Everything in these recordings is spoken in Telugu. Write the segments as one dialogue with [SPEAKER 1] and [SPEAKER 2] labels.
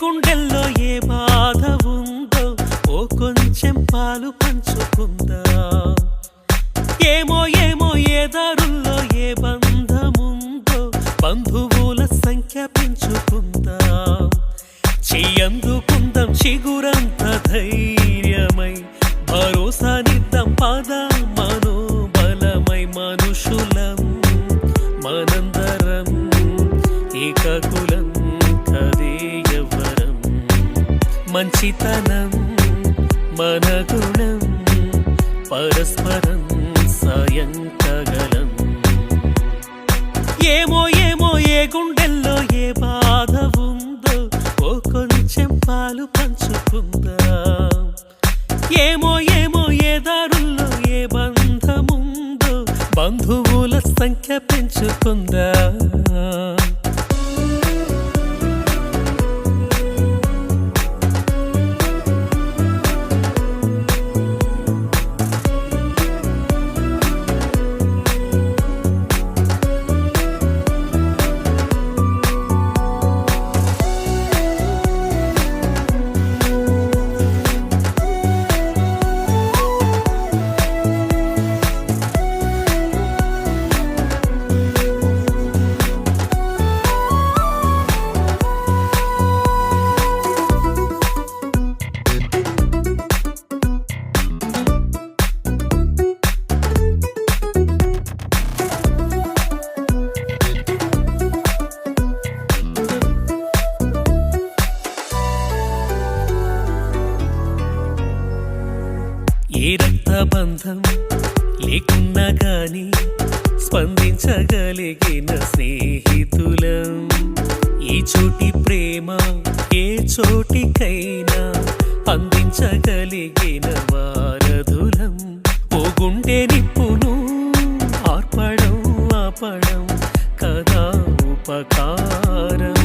[SPEAKER 1] గుండెల్లో ఏ బాధ ఉందో ఓ కొంచెం పాలు పంచుకుందా. ఏమో ఏమో ఏ దారుల్లో ఏ బంధముందో బంధువుల సంఖ్య పెంచుకుందా. చెయ్యందుకుందాం చిగురంత ధైర్యమై భరోసానిద్దాం పద మనోబలమై. మనుషులం మనందరం ఏకకులం కదే ఎవరం. మంచితనం మన గుణం పరస్పరం సాయంకగలం. ఏమో ఏమో ఏ గుండెల్లో ఏ బాధ ఉందో ఓ కొంచెం పాలు పంచుకుందా. ఏమో ఏమో ఏ దారుల్లో ఏ బంధముందో బంధువుల సంఖ్య పెంచుకుందా. ఏ రక్తబంధం లేకున్నా గాని స్పందించగలిగిన స్నేహితులం. ఈ చోటి ప్రేమ ఏ చోటికైనా అందించగలిగిన వారధులం. ఓ గుండె నిప్పును ఆర్పడం ఆపడం కదా ఉపకారం.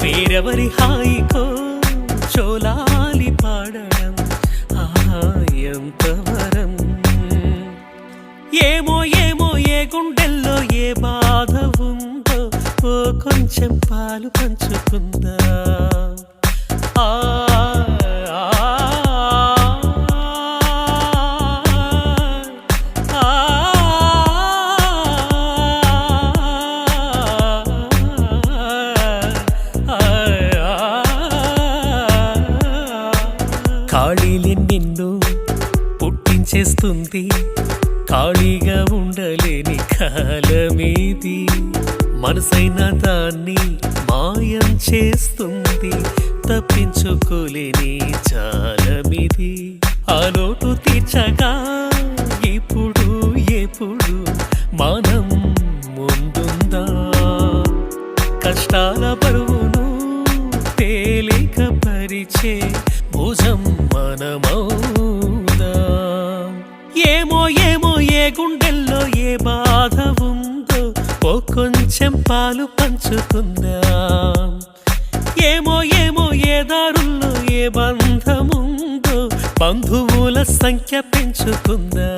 [SPEAKER 1] వేరెవరి హాయికో చోలాలి పాడడం ఎంతవరం. ఏమో ఏమో ఏ గుండెల్లో ఏ బాధ ఉందో ఓ కొంచెం పాలు పంచుకుందా. ఖాళీని నిన్ను పుట్టించేస్తుంది ఖాళీగా ఉండలేని కాలమేది. మనసైన దాన్ని మాయం చేస్తుంది తప్పించుకోలేని చాలమిది. ఆ లోటు తీర్చగా ఇప్పుడు ఎప్పుడు మనం ముందుందా. కష్టాల బరువును తేలిక పరిచే భుజం మనమౌదా. ఏమో ఏమో ఏ గుండెల్లో ఏ బాధ ఉందో ఓ కొంచెం పాలు పంచుకుందా. ఏమో ఏమో ఏ దారుల్లో ఏ బంధముందో బంధువుల సంఖ్య పెంచుకుందా.